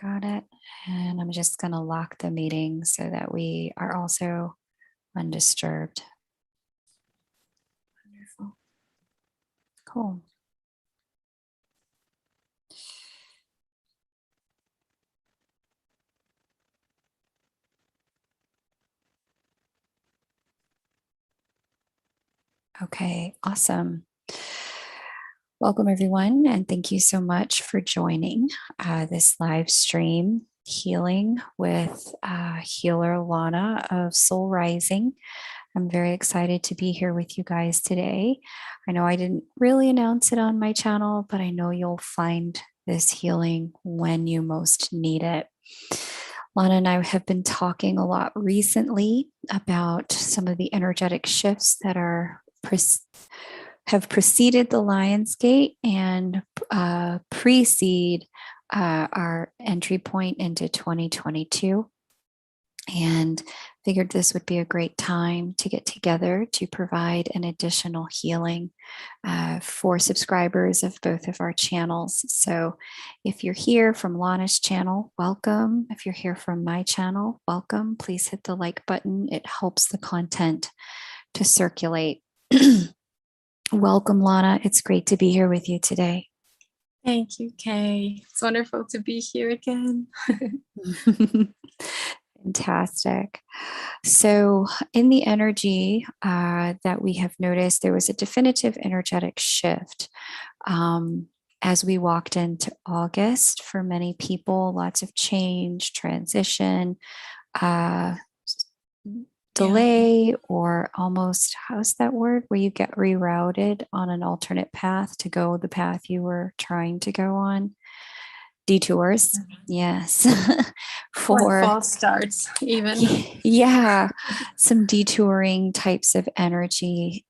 Got it. And I'm just going to lock the meeting so that we are also undisturbed. Wonderful. Cool. Okay, awesome. Welcome, everyone, and thank you so much for joining this live stream healing with healer Lana of Soul Rising. I'm very excited to be here with you guys today. I know I didn't really announce it on my channel, but I know you'll find this healing when you most need it. Lana and I have been talking a lot recently about some of the energetic shifts that have preceded the Lion's Gate and precede our entry point into 2022. And figured this would be a great time to get together to provide an additional healing for subscribers of both of our channels. So if you're here from Lana's channel, welcome. If you're here from my channel, welcome. Please hit the like button. It helps the content to circulate. Welcome, Lana. It's great to be here with you today. Thank you, Kay. It's wonderful to be here again. Fantastic. So, in the energy that we have noticed, there was a definitive energetic shift as we walked into August. For many people, lots of change, transition, delay, or almost, how's that word, where you get rerouted on an alternate path to go the path you were trying to go on. Detours. Yes. For false starts, even. Yeah. Some detouring types of energy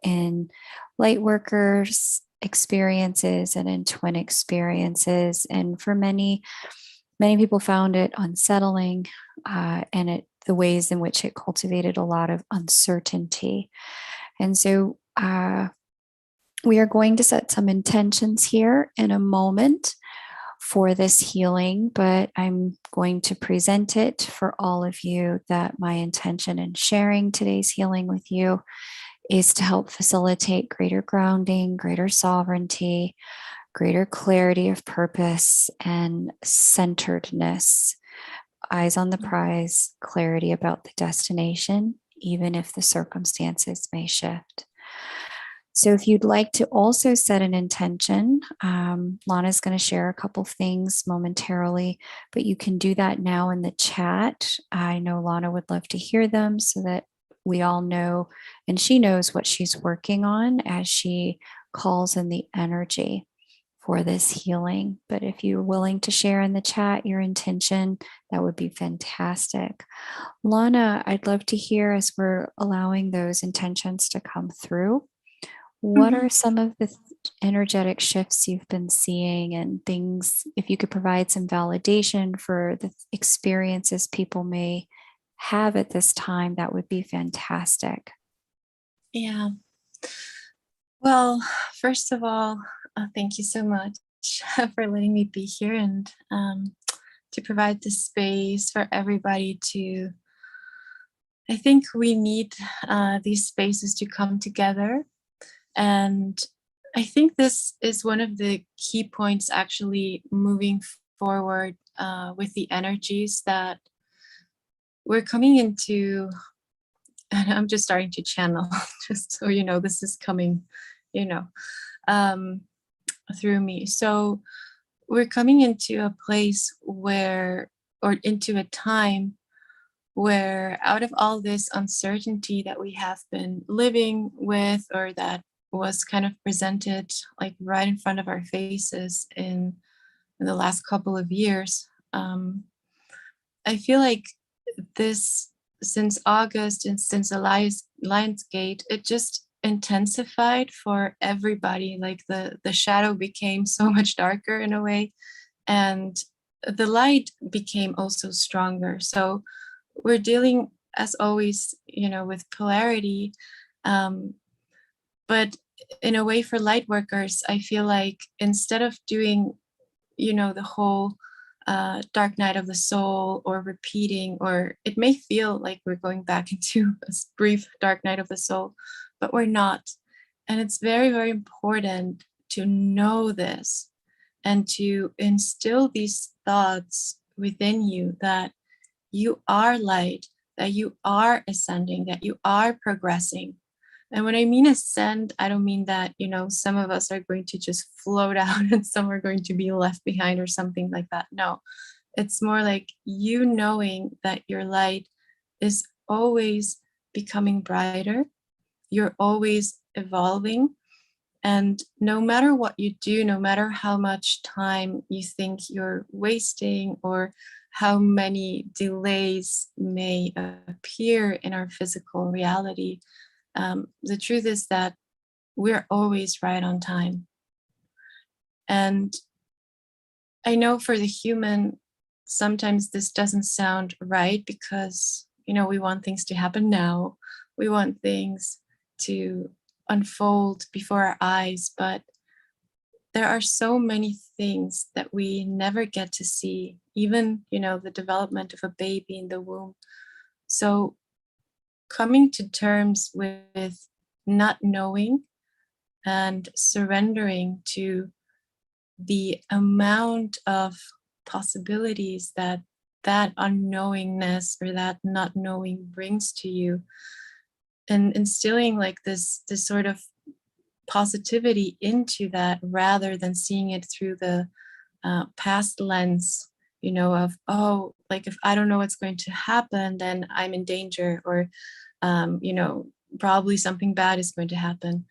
in Lightworkers experiences and in twin experiences. And for many people found it unsettling and the ways in which it cultivated a lot of uncertainty. And so we are going to set some intentions here in a moment for this healing, but I'm going to present it for all of you that my intention in sharing today's healing with you is to help facilitate greater grounding, greater sovereignty, greater clarity of purpose and centeredness, eyes on the prize, clarity about the destination, even if the circumstances may shift. So if you'd like to also set an intention, Lana's going to share a couple things momentarily, but you can do that now in the chat. I know Lana would love to hear them so that we all know, and she knows what she's working on as she calls in the energy for this healing. But if you're willing to share in the chat your intention, that would be fantastic. Lana, I'd love to hear as we're allowing those intentions to come through. What are some of the energetic shifts you've been seeing and things, if you could provide some validation for the experiences people may have at this time, that would be fantastic. Yeah. Well, first of all, thank you so much for letting me be here and to provide the space for everybody to, I think we need these spaces to come together. And I think this is one of the key points actually moving forward with the energies that we're coming into. And I'm just starting to channel, just so you know, this is coming, through me. So we're coming into a place where, or into a time where out of all this uncertainty that we have been living with, or that was kind of presented like right in front of our faces in the last couple of years. I feel like this, since August and since the Lion's Gate, it just intensified for everybody. Like the shadow became so much darker in a way, and the light became also stronger. So we're dealing, as always, with polarity. But in a way, for light workers, I feel like instead of doing, the whole dark night of the soul, or repeating, or it may feel like we're going back into a brief dark night of the soul, but we're not. And it's very, very important to know this and to instill these thoughts within you that you are light, that you are ascending, that you are progressing. And when I mean ascend, I don't mean that, some of us are going to just float out and some are going to be left behind or something like that. No, it's more like you knowing that your light is always becoming brighter. You're always evolving. And no matter what you do, no matter how much time you think you're wasting or how many delays may appear in our physical reality, the truth is that we're always right on time. And I know for the human, sometimes this doesn't sound right because, we want things to happen now. We want things to unfold before our eyes, but there are so many things that we never get to see, even, the development of a baby in the womb. So coming to terms with not knowing and surrendering to the amount of possibilities that unknowingness or that not knowing brings to you, and instilling like this sort of positivity into that, rather than seeing it through the past lens, of, oh, like if I don't know what's going to happen, then I'm in danger, or probably something bad is going to happen.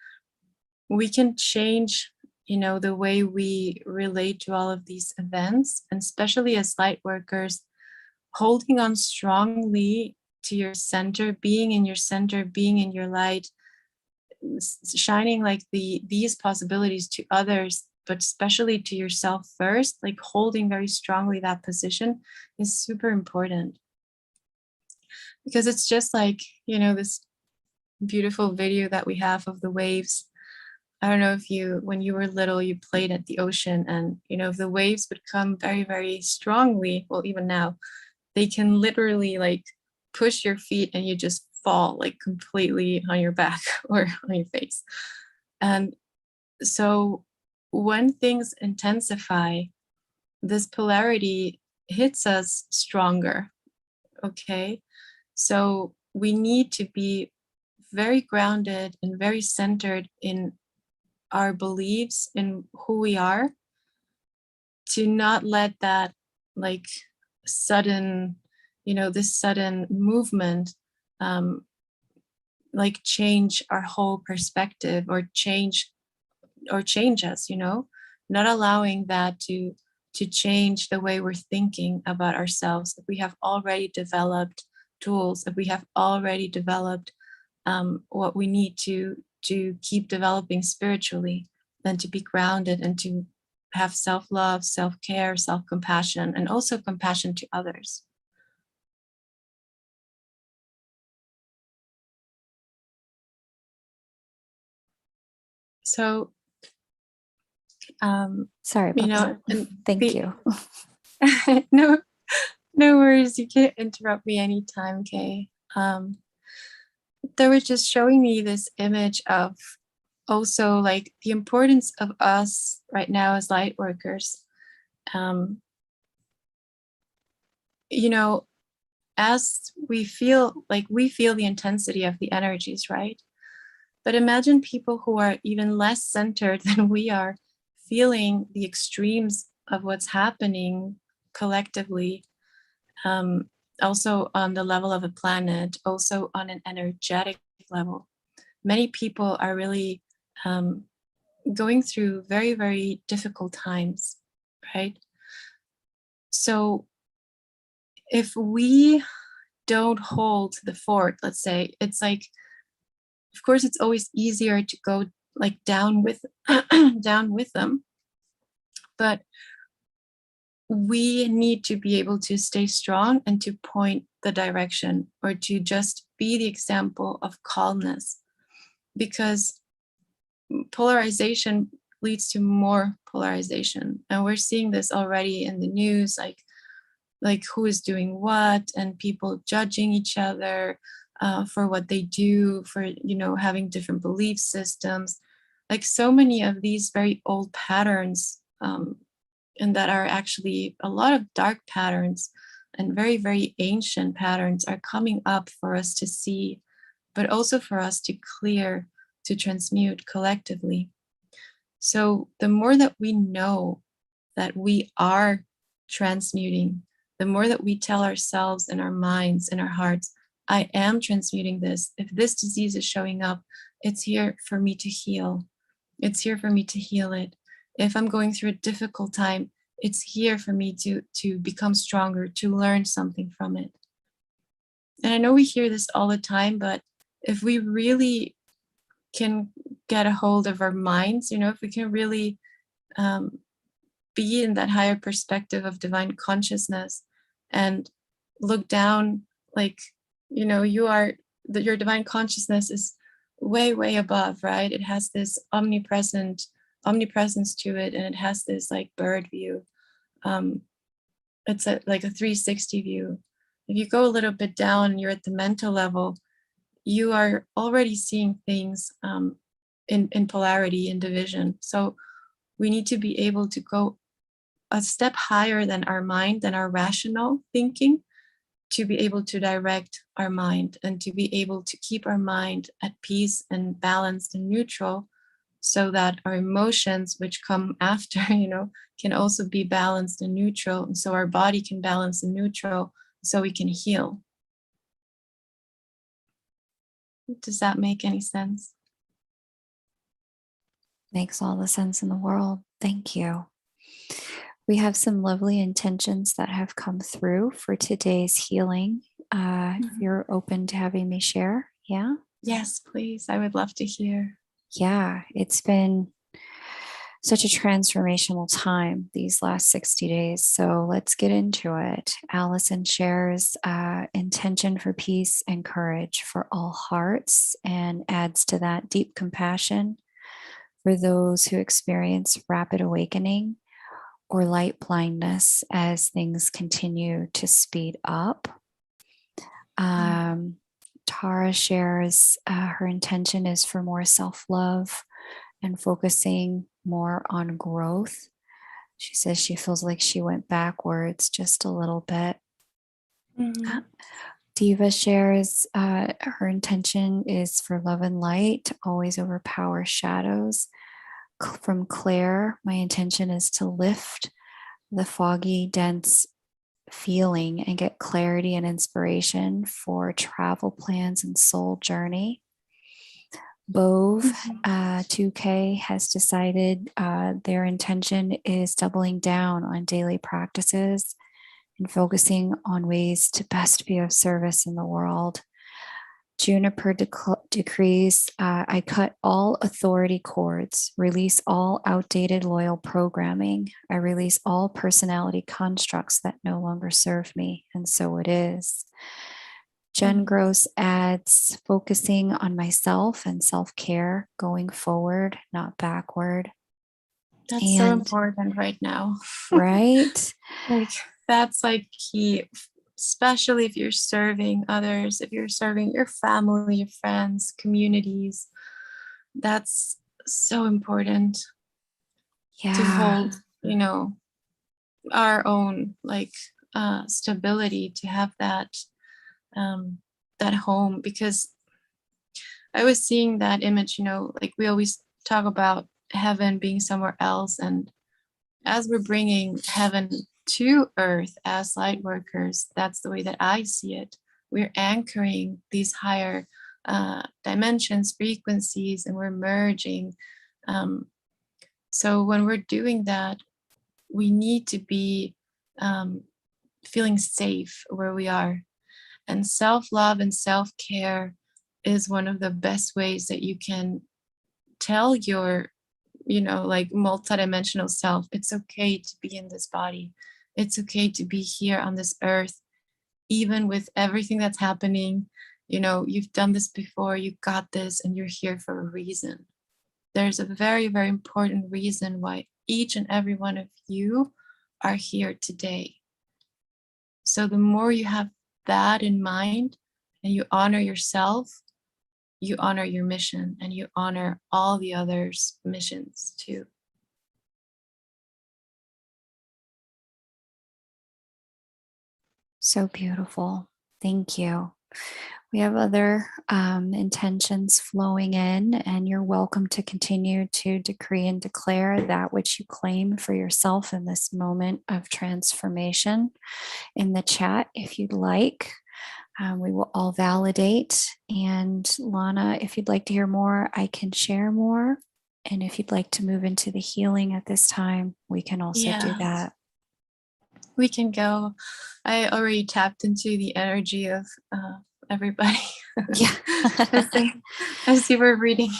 We can change, the way we relate to all of these events, and especially as light workers, holding on strongly to your center, being in your center, being in your light, shining like these possibilities to others, but especially to yourself first, like holding very strongly that position is super important. Because it's just like, this beautiful video that we have of the waves. I don't know if when you were little, you played at the ocean, and, if the waves would come very, very strongly, well, even now, they can literally like push your feet and you just fall like completely on your back or on your face. And so when things intensify, this polarity hits us stronger. Okay. So we need to be very grounded and very centered in our beliefs, in who we are, to not let that like sudden, this sudden movement like change our whole perspective, or change us, not allowing that to change the way we're thinking about ourselves. If we have already developed tools, if we have already developed what we need to keep developing spiritually, then to be grounded and to have self-love, self-care, self-compassion, and also compassion to others. So, Sorry about that. Thank you. No, no worries. You can interrupt me anytime, Kay. They were just showing me this image of also like the importance of us right now as light workers. As we feel the intensity of the energies, right? But imagine people who are even less centered than we are, feeling the extremes of what's happening collectively, also on the level of a planet, also on an energetic level. Many people are really going through very, very difficult times, right? So if we don't hold the fort, let's say, it's like, of course, it's always easier to go like down with down with them, but we need to be able to stay strong and to point the direction, or to just be the example of calmness, because polarization leads to more polarization. And we're seeing this already in the news, like who is doing what, and people judging each other for what they do, for having different belief systems, like so many of these very old patterns, and that are actually a lot of dark patterns and very, very ancient patterns are coming up for us to see, but also for us to clear, to transmute collectively. So the more that we know that we are transmuting, the more that we tell ourselves and our minds and our hearts, I am transmuting this. If this disease is showing up, it's here for me to heal. It's here for me to heal it. If I'm going through a difficult time, it's here for me to become stronger, to learn something from it. And I know we hear this all the time, but if we really can get a hold of our minds, if we can really be in that higher perspective of divine consciousness and look down, like, your divine consciousness is way, way above, right? It has this omnipresence to it, and it has this like bird view. It's like a 360 view. If you go a little bit down and you're at the mental level, you are already seeing things in polarity, in division. So we need to be able to go a step higher than our mind, than our rational thinking, to be able to direct our mind and to be able to keep our mind at peace and balanced and neutral, so that our emotions, which come after, can also be balanced and neutral. And so our body can balance and neutral, so we can heal. Does that make any sense? Makes all the sense in the world. Thank you. We have some lovely intentions that have come through for today's healing. If you're open to having me share, yeah? Yes, please. I would love to hear. Yeah, it's been such a transformational time these last 60 days. So let's get into it. Allison shares intention for peace and courage for all hearts, and adds to that deep compassion for those who experience rapid awakening or light blindness as things continue to speed up. Tara shares her intention is for more self-love and focusing more on growth. She says she feels like she went backwards just a little bit. Diva shares her intention is for love and light to always overpower shadows. From Claire, my intention is to lift the foggy, dense feeling and get clarity and inspiration for travel plans and soul journey. Bove 2K has decided their intention is doubling down on daily practices and focusing on ways to best be of service in the world. Juniper decrees, I cut all authority cords, release all outdated loyal programming. I release all personality constructs that no longer serve me, and so it is. Jen Gross adds, focusing on myself and self-care going forward, not backward. That's so important right now. Right? That's like key, especially if you're serving others, if you're serving your family, your friends, communities. That's so important to hold, our own stability, to have that home. Because I was seeing that image, like we always talk about heaven being somewhere else, and as we're bringing heaven to earth as light workers, that's the way that I see it. We're anchoring these higher dimensions, frequencies, and we're merging. So when we're doing that, we need to be feeling safe where we are. And self-love and self-care is one of the best ways that you can tell your multidimensional self, it's okay to be in this body. It's okay to be here on this earth, even with everything that's happening. You've done this before, you got this, and you're here for a reason. there's a very, very important reason why each and every one of you are here today. So the more you have that in mind and you honor yourself, you honor your mission and you honor all the others' missions too. So beautiful. Thank you. We have other intentions flowing in, and you're welcome to continue to decree and declare that which you claim for yourself in this moment of transformation in the chat if you'd like. We will all validate. And Lana, if you'd like to hear more, I can share more. And if you'd like to move into the healing at this time, we can also do Yeah, that. we can go. I already tapped into the energy of everybody Yeah. as you were reading.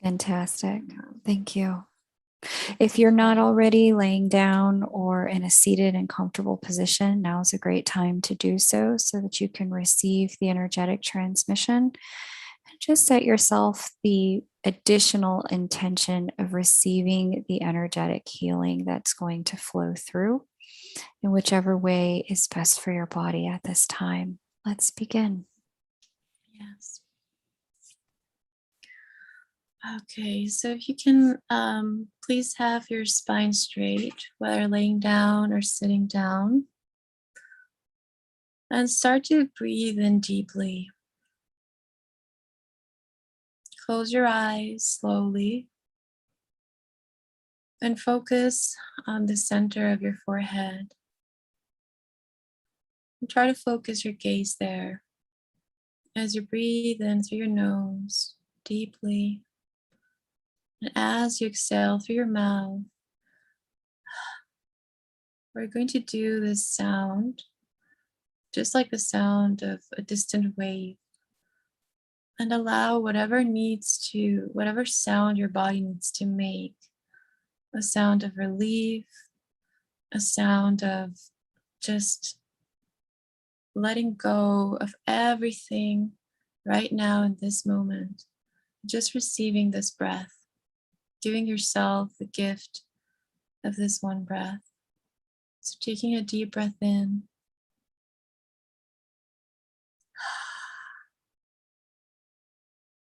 Fantastic. Thank you. If you're not already laying down or in a seated and comfortable position, now is a great time to do so that you can receive the energetic transmission. And just set yourself the additional intention of receiving the energetic healing that's going to flow through in whichever way is best for your body at this time. Let's begin. Yes. Okay, so if you can please have your spine straight, whether laying down or sitting down. And start to breathe in deeply. Close your eyes slowly and focus on the center of your forehead. And try to focus your gaze there as you breathe in through your nose deeply. And as you exhale through your mouth, we're going to do this sound, just like the sound of a distant wave. And allow whatever sound your body needs to make, a sound of relief, a sound of just letting go of everything right now in this moment, just receiving this breath, giving yourself the gift of this one breath. So taking a deep breath in.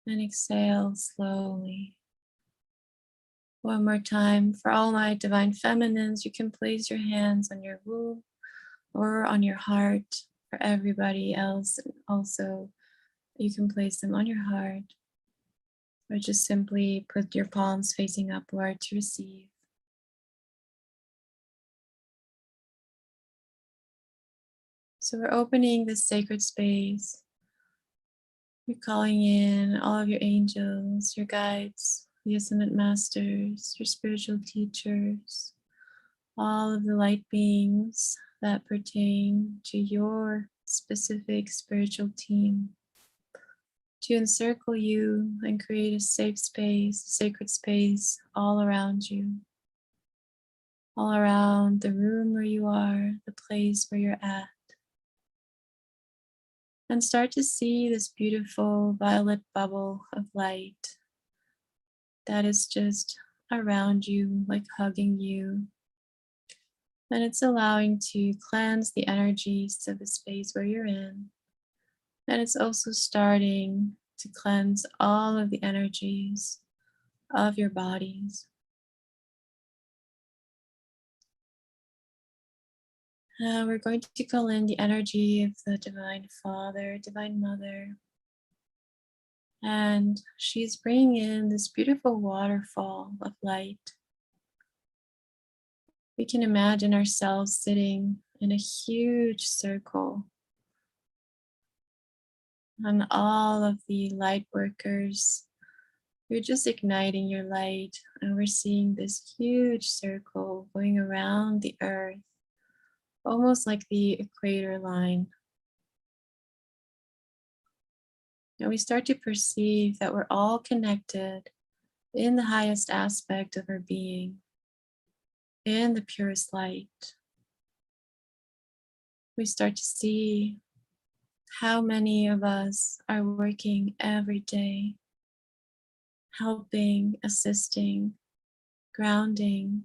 And exhale slowly. One more time. For all my divine feminines, you can place your hands on your womb or on your heart. For everybody else, also, you can place them on your heart. Or just simply put your palms facing upward to receive. So we're opening this sacred space. You're calling in all of your angels, your guides, the ascended masters, your spiritual teachers, all of the light beings that pertain to your specific spiritual team, to encircle you and create a safe space, sacred space all around you, all around the room where you are, the place where you're at. And start to see this beautiful violet bubble of light that is just around you, like hugging you. And it's allowing to cleanse the energies of the space where you're in. And it's also starting to cleanse all of the energies of your bodies. We're going to call in the energy of the Divine Father, Divine Mother. And she's bringing in this beautiful waterfall of light. We can imagine ourselves sitting in a huge circle. And all of the light workers, you're just igniting your light. And we're seeing this huge circle going around the earth, almost like the equator line. And we start to perceive that we're all connected in the highest aspect of our being, in the purest light. We start to see how many of us are working every day helping, assisting, grounding,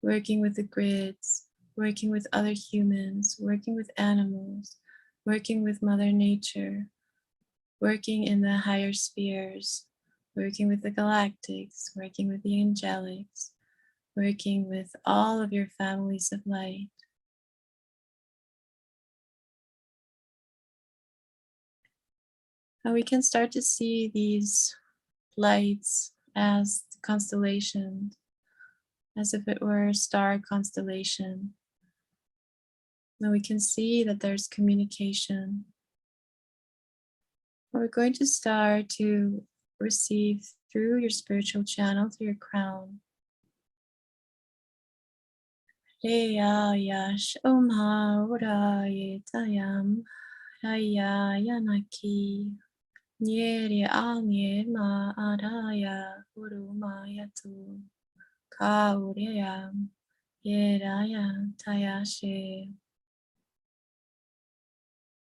working with the grids, working with other humans, working with animals, working with Mother Nature, working in the higher spheres, working with the galactics, working with the angelics, working with all of your families of light. And we can start to see these lights as constellations, as if it were a star constellation. And we can see that there's communication. We're going to start to receive through your spiritual channel, through your crown. Reya yash omha uraye tayam raya yanaki nyeri alnye ma araya uruma ka ureyam yeraya tayashe.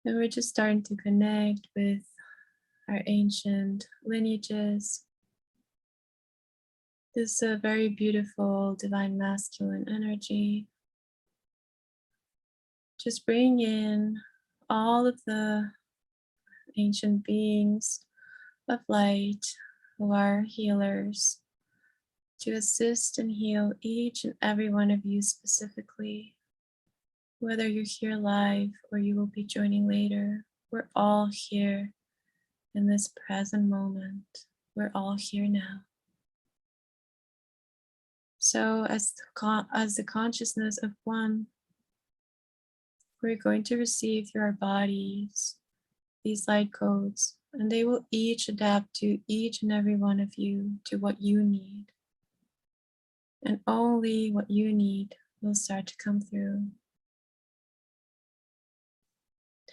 And we're just starting to connect with our ancient lineages. This is a very beautiful divine masculine energy. Just bring in all of the ancient beings of light who are healers to assist and heal each and every one of you specifically. Whether you're here live or you will be joining later, we're all here in this present moment. We're all here now. So as the consciousness of one, we're going to receive through our bodies these light codes, and they will each adapt to each and every one of you, to what you need. And only what you need will start to come through.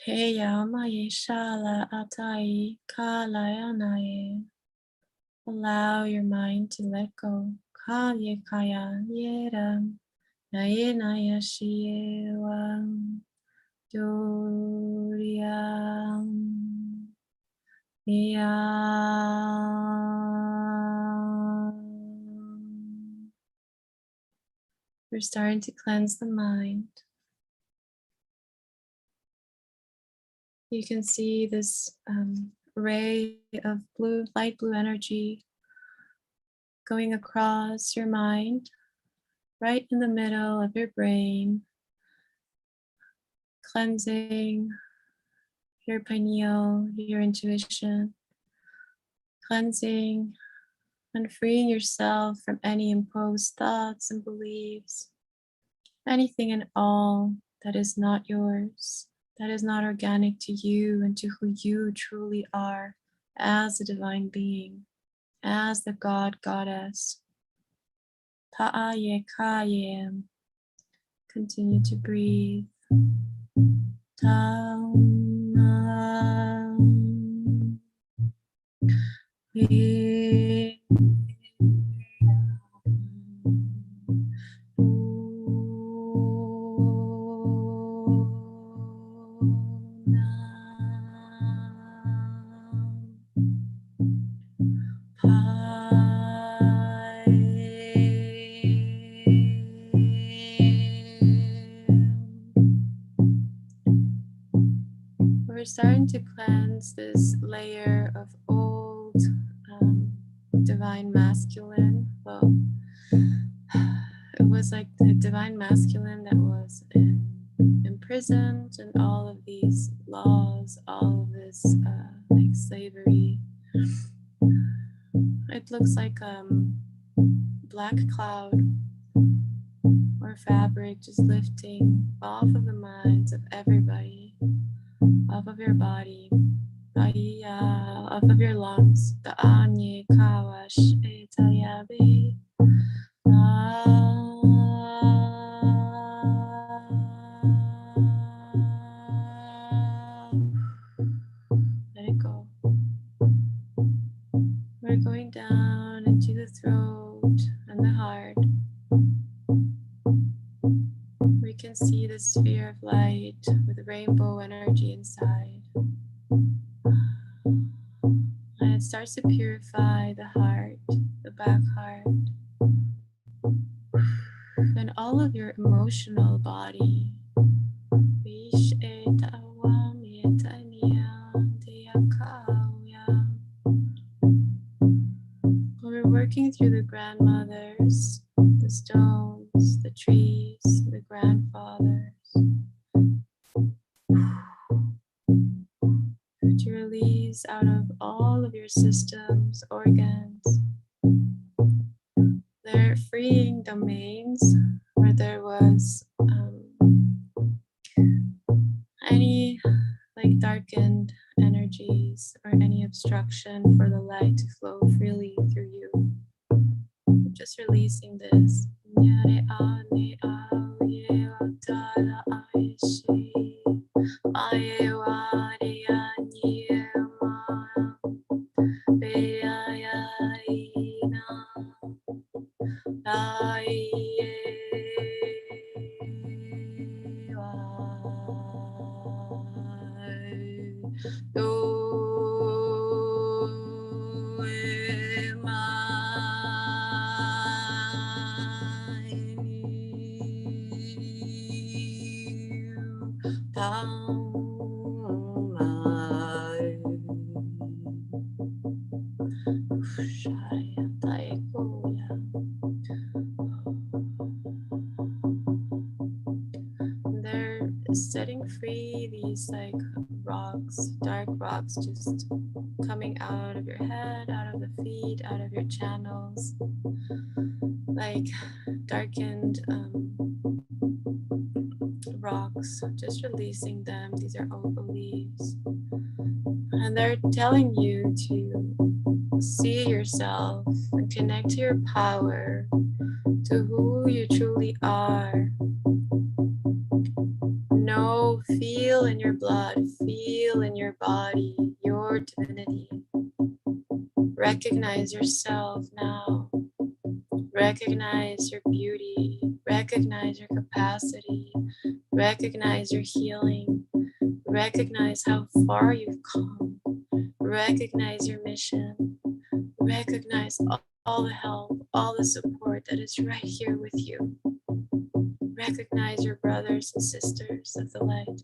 Teya maye shala atai kalayanaye. Allow your mind to let go. Kalye kaya yeram naye naya shiyewam Doriam Yam. We're starting to cleanse the mind. You can see this ray of light blue energy going across your mind, right in the middle of your brain, cleansing your pineal, your intuition, cleansing and freeing yourself from any imposed thoughts and beliefs, anything and all that is not yours, that is not organic to you and to who you truly are as a divine being, as the God, Goddess. Ta'aye kayem. Continue to breathe. Down. We're starting to cleanse this layer of old divine masculine. Well, it was like the divine masculine that was imprisoned in all of these laws, all of this like slavery. It looks like black cloud or fabric just lifting off of the minds of everybody, off of your body, off of your lungs. The anye kawash etayabe. Let it go. We're going down into the throat and the heart. We can see the sphere of light with rainbow energy inside. And it starts to purify the heart. all of your emotional body. We're working through the grandmothers, the stones, the trees, the grandfathers. To release out of all of your systems, organs. They're freeing domains where there was any like darkened energies or any obstruction for the light to flow freely through you. Just releasing this. They're setting free these like rocks, dark rocks, just coming out of your head, out of the feet, out of your channels, like darkened rocks, just releasing them. These are opal leaves. And they're telling you to see yourself and connect to your power, to who you truly are. Know, feel in your blood, feel in your body, your divinity. Recognize yourself now. Recognize your beauty. Recognize your capacity. Recognize your healing. Recognize how far you've come. Recognize your mission. Recognize all the help, all the support that is right here with you. Recognize your brothers and sisters of the light.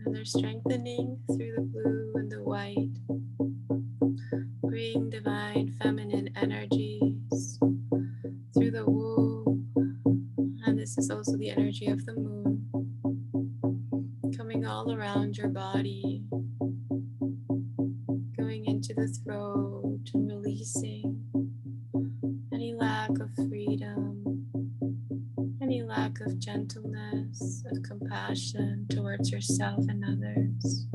And they're strengthening through the blue and the white. Bring divine feminine energies through the womb. And this is also the energy of the moon, coming all around your body, going into the throat and releasing any lack of freedom, any lack of gentleness, of compassion towards yourself and others.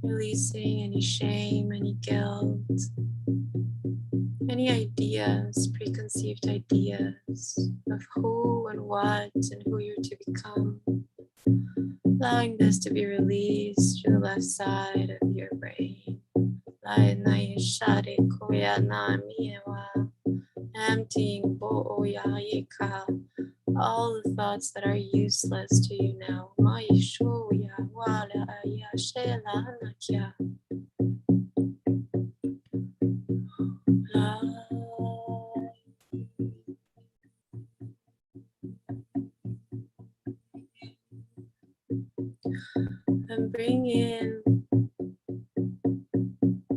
Releasing any shame, any guilt, any ideas, preconceived ideas of who and what and who you're to become. Allowing this to be released through the left side of your brain. Emptying all the thoughts that are useless to you now. And bring in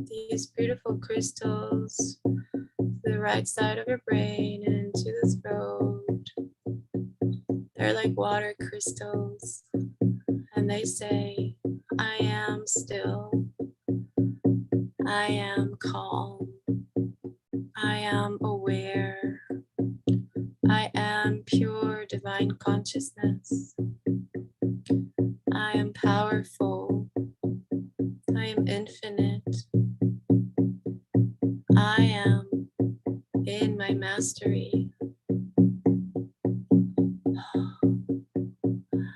these beautiful crystals to the right side of your brain and into the throat. They're like water crystals, and they say, I am still, I am calm, I am aware, I am pure divine consciousness, I am powerful, I am infinite, I am in my mastery.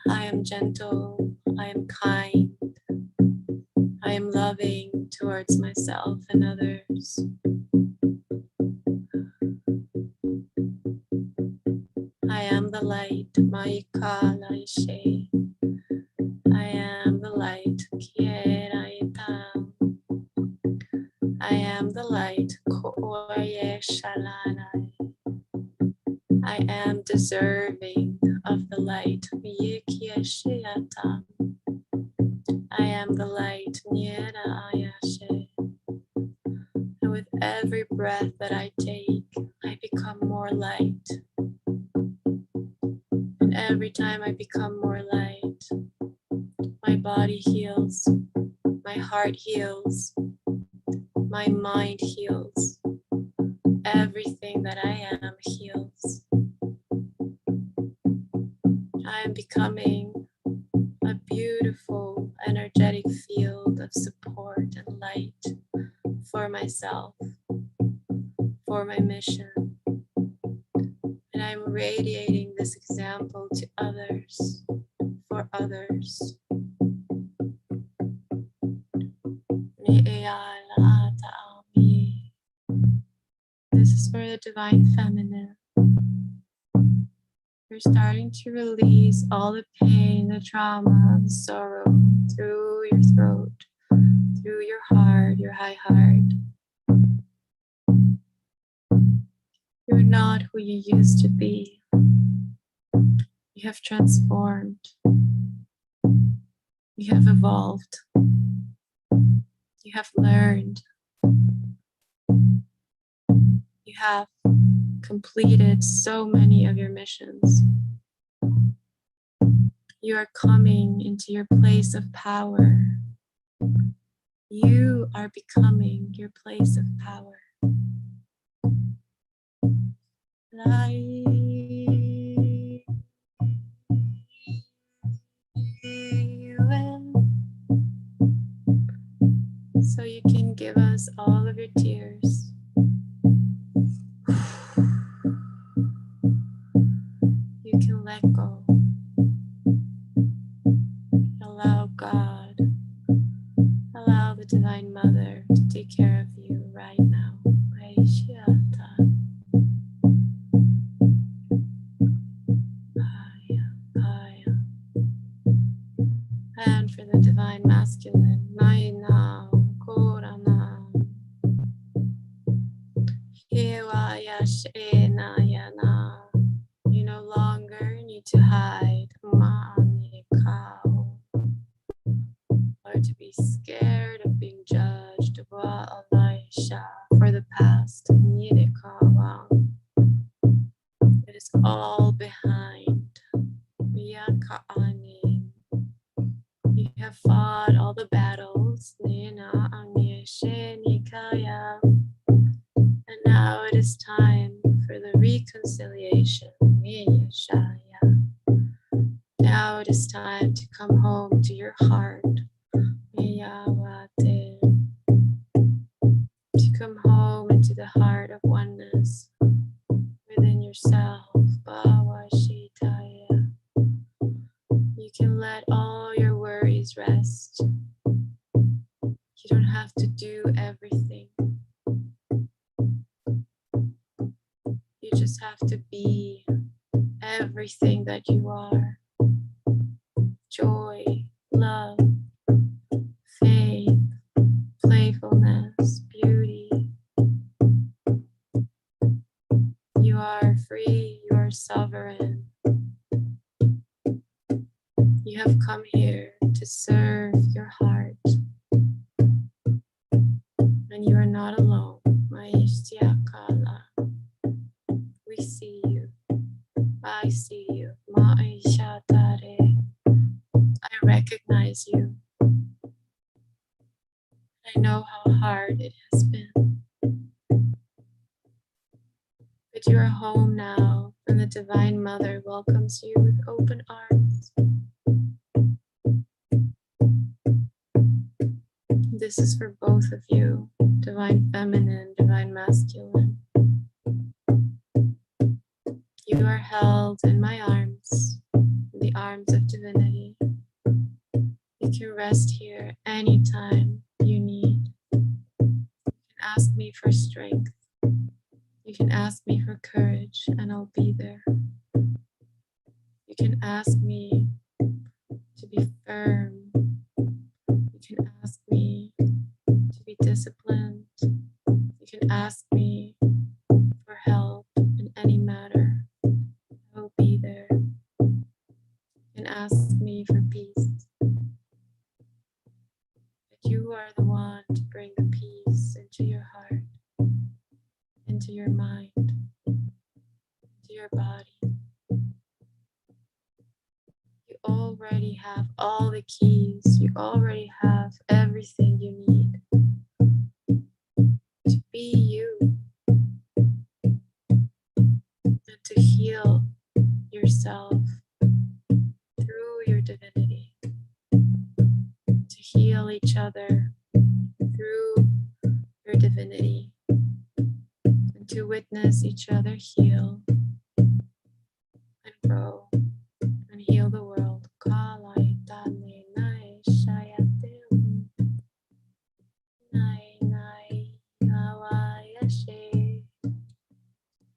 I am gentle, I am kind, I am loving towards myself and others. the light. Maikalaishe. I am the light. Kieraitam. I am the light. Koye shalanai. I am deserving of the light. Yikieshiatam. I am the light. Niera ayashe. And with every breath that I take, I become more light. And every time I become more light, my body heals, my heart heals, my mind heals, everything that I am heals. I am becoming a beautiful, energetic field of support and light for myself, for my mission. And I'm radiating this example to others, for others. This is for the divine feminine. You're starting to release all the pain, the trauma, the sorrow through your throat, through your heart, your high heart. You're not who you used to be. You have transformed. You have evolved. You have learned. You have completed so many of your missions. You are coming into your place of power. You are becoming your place of power. So you can give us all of your tears. You can let go. Allow God, allow the Divine Mother to take care of you right now. And for the Divine Masculine, Naina, Korana, Hiwayashenayana. You no longer need to hide, Ma'amikao, or to be scared of being judged, Wa'alaisha, for the past, Nidekawang. It is all behind. Yaka'ani. You have fought all the battles. Nina Nikaya. And now it is time for the reconciliation. Now it is time to come home to your heart. To come home into the heart of oneness within yourself. You can let all your worries rest. You don't have to do everything. You just have to be everything that you are. Joy, love, faith, playfulness, beauty. You are free, you are sovereign. You have come here to serve your heart. And you are not alone. Maishyakala. We see you. I see you. Maishatare. I recognize you. I know how hard it has been. But you are home now, and the Divine Mother welcomes you with open arms. This is for both of you, Divine Feminine, Divine Masculine. You are held in my arms, in the arms of divinity. You can rest here anytime you need. You can ask me for strength. You can ask me for courage, and I'll be there. You can ask me to be firm. You can ask me to be disciplined. You can ask me for help in any matter. I will be there. You can ask me for peace. But you are the one to bring the peace into your heart, into your mind, into your body. You already have all the keys. You already have everything you need to be you and to heal yourself through your divinity, to heal each other through your divinity, and to witness each other heal and grow and heal the world.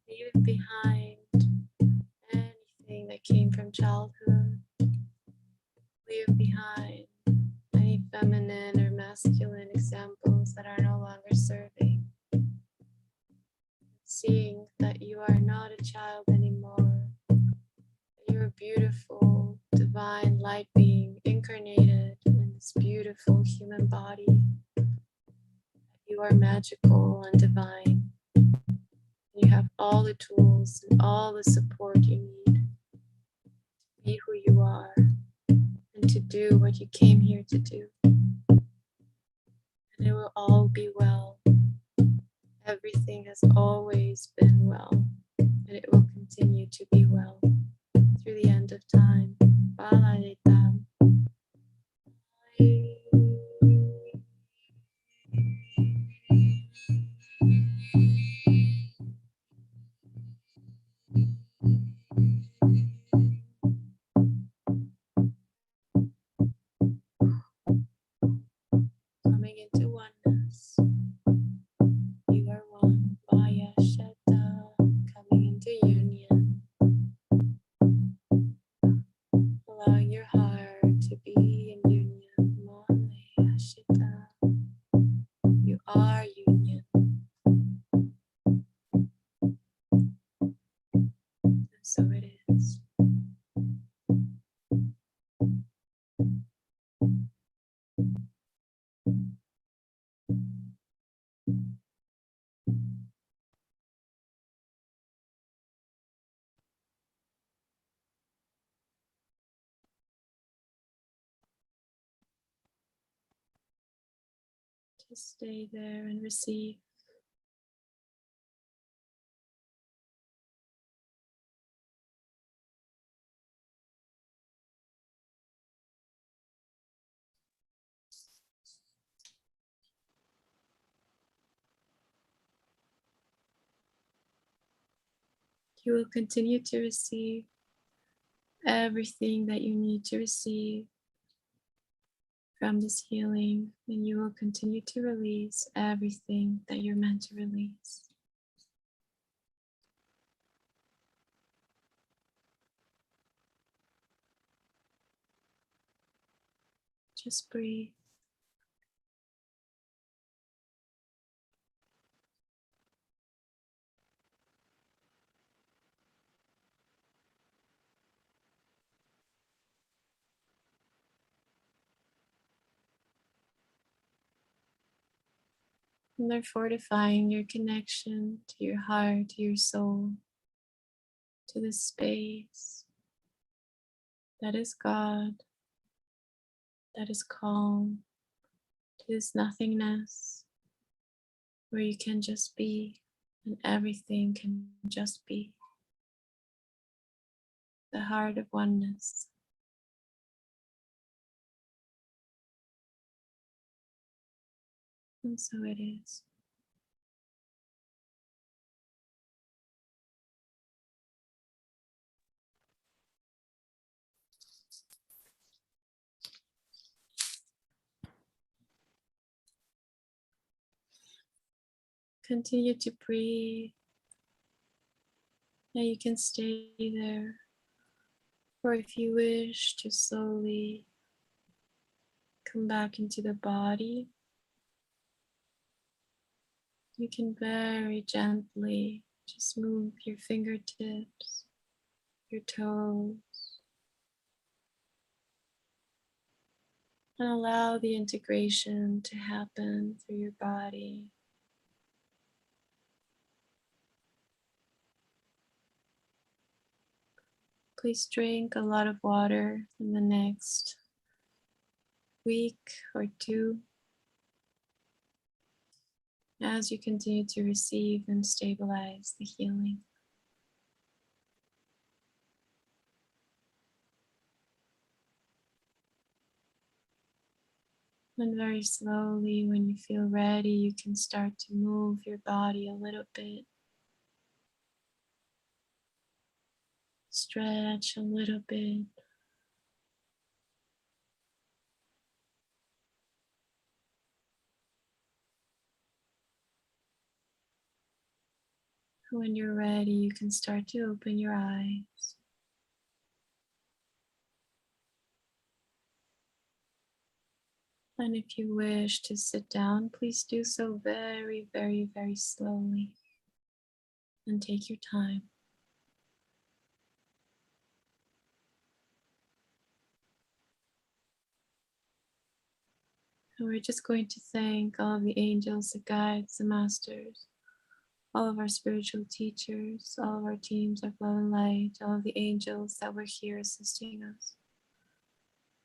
Leave behind anything that came from childhood. Leave behind any feminine or masculine examples that are no longer serving. Seeing that you are not a child anymore, that you're a beautiful, divine light being incarnated in this beautiful human body. You are magical and divine. You have all the tools and all the support you need to be who you are and to do what you came here to do. And it will all be well. Everything has always been well, and it will continue to be well through the end of time. Coming into oneness. You are one. Maya Shetta. Coming into union. Allowing your heart to be in union. Maya Shetta. You are union. And so it is. Just stay there and receive. You will continue to receive everything that you need to receive from this healing, and you will continue to release everything that you're meant to release. Just breathe. And they're fortifying your connection to your heart, to your soul, to the space that is God, that is calm, to this nothingness where you can just be and everything can just be. The heart of oneness. And so it is. Continue to breathe. Now you can stay there Or if you wish to slowly come back into the body, you can very gently just move your fingertips, your toes, and allow the integration to happen through your body. Please drink a lot of water in the next week or two as you continue to receive and stabilize the healing. And very slowly, when you feel ready, you can start to move your body a little bit. Stretch a little bit. When you're ready, you can start to open your eyes. And if you wish to sit down, please do so very, very, very slowly. And take your time. And we're just going to thank all of the angels, the guides, the masters, all of our spiritual teachers, all of our teams of love and light, all of the angels that were here assisting us.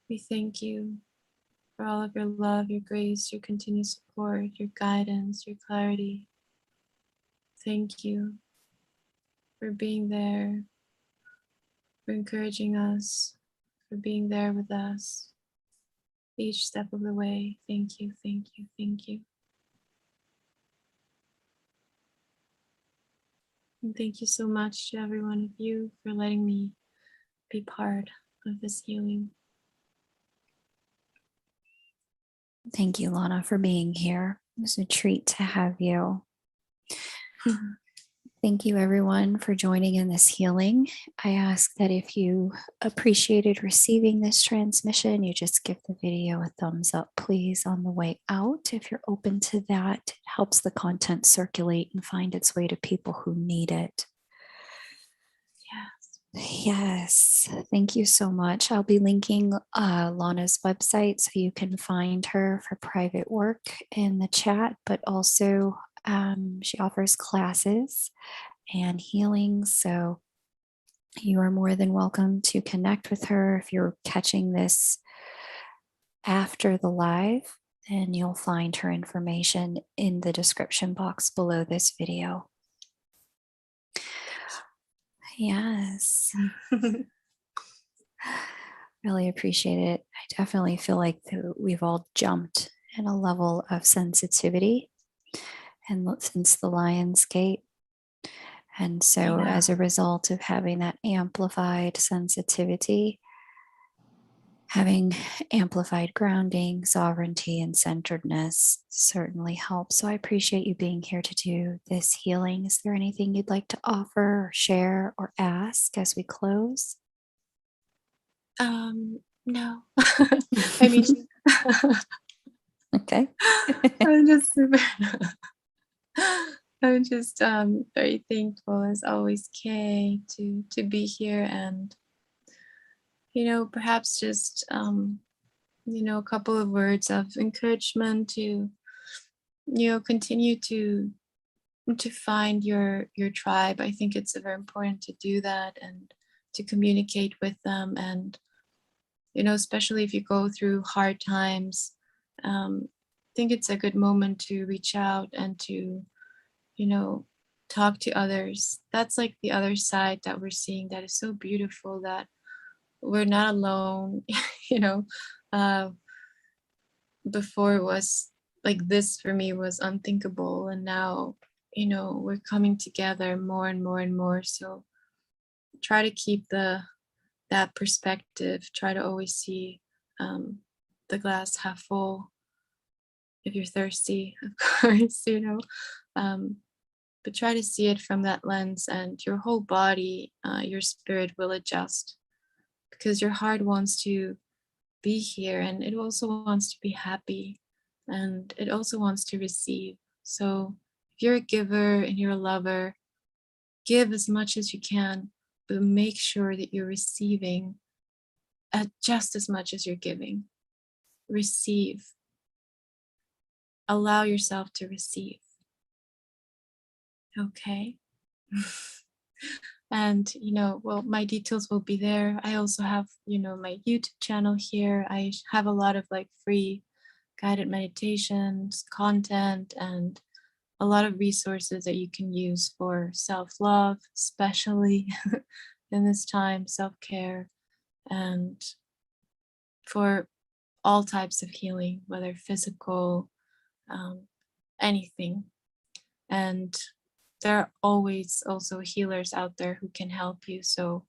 We thank you for all of your love, your grace, your continued support, your guidance, your clarity. Thank you for being there, for encouraging us, for being there with us each step of the way. Thank you, thank you, thank you. And thank you so much to every one of you for letting me be part of this healing. Thank you, Lana, for being here. It was a treat to have you. Thank you, everyone, for joining in this healing. I ask that if you appreciated receiving this transmission, you just give the video a thumbs up, please, on the way out. If you're open to that, it helps the content circulate and find its way to people who need it. Yes, thank you so much. I'll be linking Lana's website so you can find her for private work in the chat, but also she offers classes and healing. So you are more than welcome to connect with her. If you're catching this after the live, then you'll find her information in the description box below this video. Yes. Really appreciate it. I definitely feel like we've all jumped in a level of sensitivity and since the Lion's Gate. And so as a result of having that amplified sensitivity, having amplified grounding, sovereignty, and centeredness certainly helps. So I appreciate you being here to do this healing. Is there anything you'd like to offer or share or ask as we close? No. I mean, okay. I'm just super I'm just very thankful as always, Kay, to be here, and perhaps just a couple of words of encouragement to continue to find your tribe. I think it's very important to do that and to communicate with them, and especially if you go through hard times, I think it's a good moment to reach out and to talk to others. That's like the other side that we're seeing, that is so beautiful, that we're not alone. uh, before it was like this for me was unthinkable, and now we're coming together more and more and more. So try to keep that perspective. Try to always see the glass half full. If you're thirsty, of course, but try to see it from that lens, and your whole body, your spirit will adjust, because your heart wants to be here, and it also wants to be happy, and it also wants to receive. So if you're a giver and you're a lover, give as much as you can, but make sure that you're receiving at just as much as you're giving. Receive. Allow yourself to receive. Okay. And well, my details will be there. I also have my YouTube channel here. I have a lot of like free guided meditations content, and a lot of resources that you can use for self-love, especially in this time, self-care, and for all types of healing, whether physical, um, anything. And there are always also healers out there who can help you. So,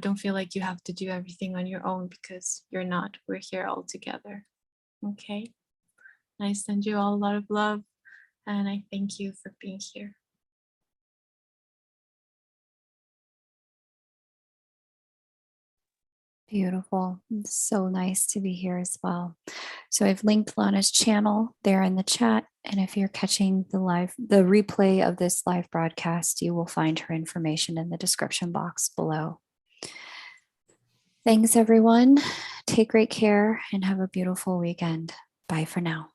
don't feel like you have to do everything on your own, because you're not. We're here all together. Okay. I send you all a lot of love, and I thank you for being here. Beautiful. It's so nice to be here as well. So I've linked Lana's channel there in the chat. And if you're catching the replay of this live broadcast, you will find her information in the description box below. Thanks, everyone. Take great care and have a beautiful weekend. Bye for now.